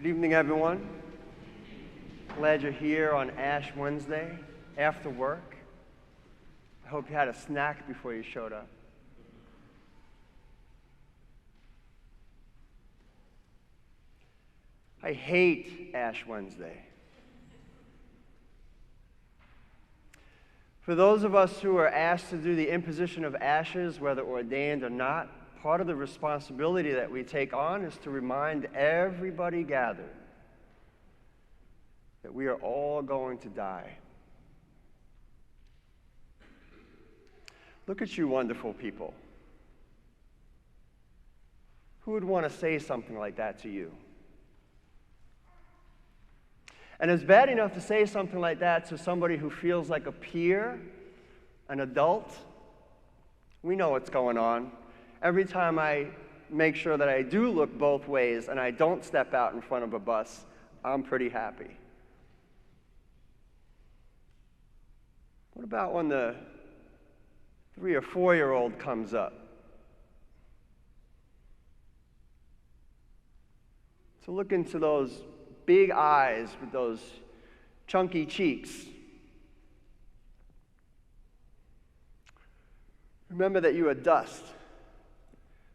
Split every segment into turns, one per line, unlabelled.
Good evening, everyone. Glad you're here on Ash Wednesday after work. I hope you had a snack before you showed up. I hate Ash Wednesday. For those of us who are asked to do the imposition of ashes, whether ordained or not, part of the responsibility that we take on is to remind everybody gathered that we are all going to die. Look at you wonderful people. Who would want to say something like that to you? And it's bad enough to say something like that to somebody who feels like a peer, an adult. We know what's going on. Every time I make sure that I do look both ways and I don't step out in front of a bus, I'm pretty happy. What about when the 3 or 4-year-old comes up? So look into those big eyes with those chunky cheeks. Remember that you are dust,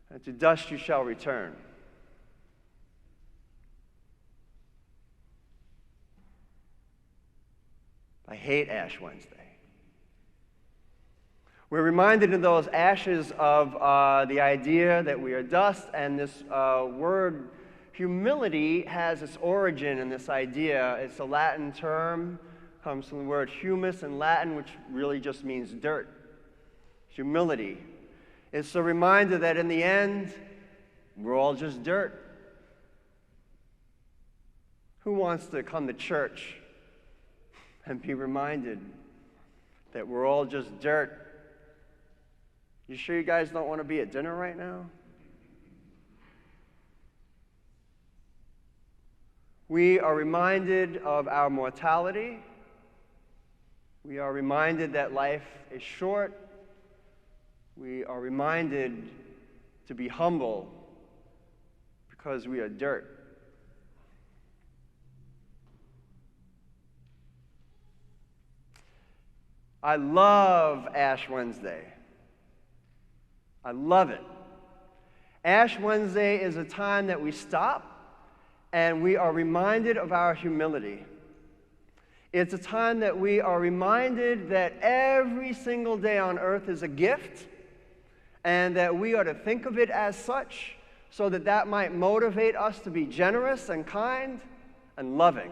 and to dust you shall return. I hate Ash Wednesday. We're reminded in those ashes of the idea that we are dust, and this word humility has its origin in this idea. It's a Latin term, comes from the word humus in Latin, which really just means dirt. Humility. It's a reminder that in the end, we're all just dirt. Who wants to come to church and be reminded that we're all just dirt? You sure you guys don't want to be at dinner right now? We are reminded of our mortality. We are reminded that life is short. We are reminded to be humble because we are dirt. I love Ash Wednesday. I love it. Ash Wednesday is a time that we stop and we are reminded of our humility. It's a time that we are reminded that every single day on earth is a gift, and that we are to think of it as such, so that that might motivate us to be generous and kind and loving.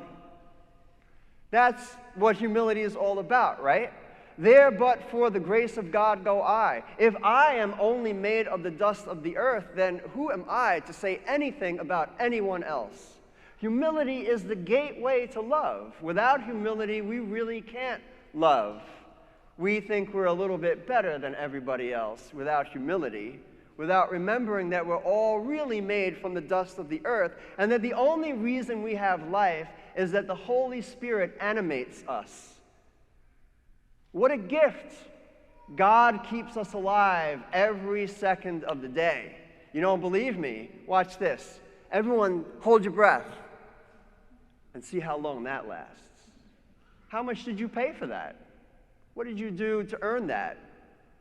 That's what humility is all about, right? There but for the grace of God go I. If I am only made of the dust of the earth, then who am I to say anything about anyone else? Humility is the gateway to love. Without humility, we really can't love. We think we're a little bit better than everybody else without humility, without remembering that we're all really made from the dust of the earth, and that the only reason we have life is that the Holy Spirit animates us. What a gift! God keeps us alive every second of the day. You don't believe me? Watch this. Everyone hold your breath and see how long that lasts. How much did you pay for that? What did you do to earn that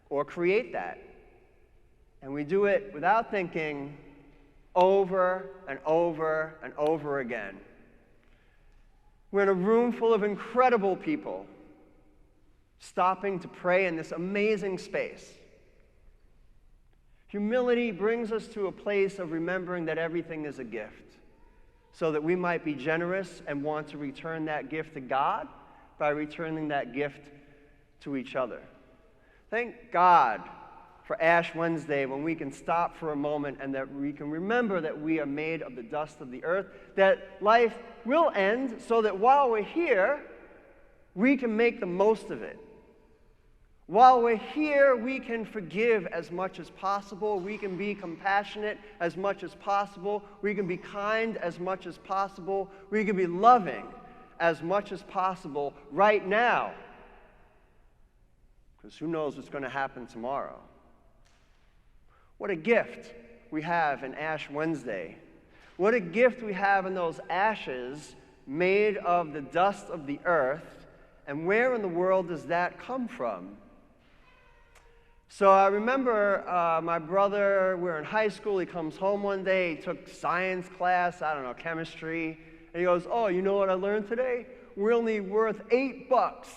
or create that? And we do it without thinking, over and over and over again. We're in a room full of incredible people, stopping to pray in this amazing space. Humility brings us to a place of remembering that everything is a gift, so that we might be generous and want to return that gift to God by returning that gift to each other. Thank God for Ash Wednesday, when we can stop for a moment and that we can remember that we are made of the dust of the earth, that life will end, so that while we're here, we can make the most of it. While we're here, we can forgive as much as possible. We can be compassionate as much as possible. We can be kind as much as possible. We can be loving as much as possible right now. Because who knows what's going to happen tomorrow? What a gift we have in Ash Wednesday. What a gift we have in those ashes made of the dust of the earth. And where in the world does that come from? So I remember my brother, we were in high school, he comes home one day, he took science class, I don't know, chemistry, and he goes, "Oh, you know what I learned today? We're only worth $8.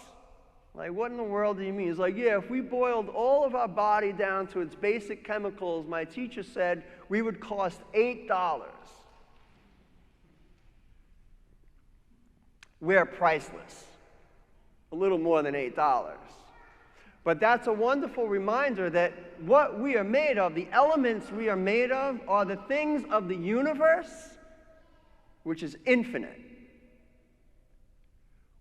Like, what in the world do you mean? He's like, "Yeah, if we boiled all of our body down to its basic chemicals, my teacher said we would cost $8. We're priceless. A little more than $8. But that's a wonderful reminder that what we are made of, the elements we are made of, are the things of the universe, which is infinite.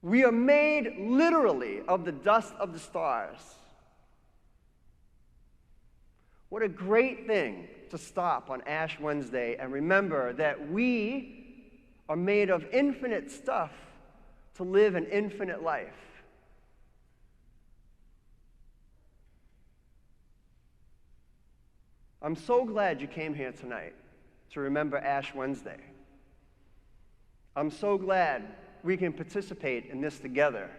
We are made literally of the dust of the stars. What a great thing to stop on Ash Wednesday and remember that we are made of infinite stuff to live an infinite life. I'm so glad you came here tonight to remember Ash Wednesday. I'm so glad we can participate in this together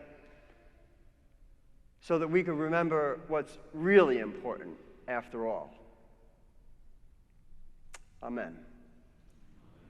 so that we can remember what's really important after all. Amen.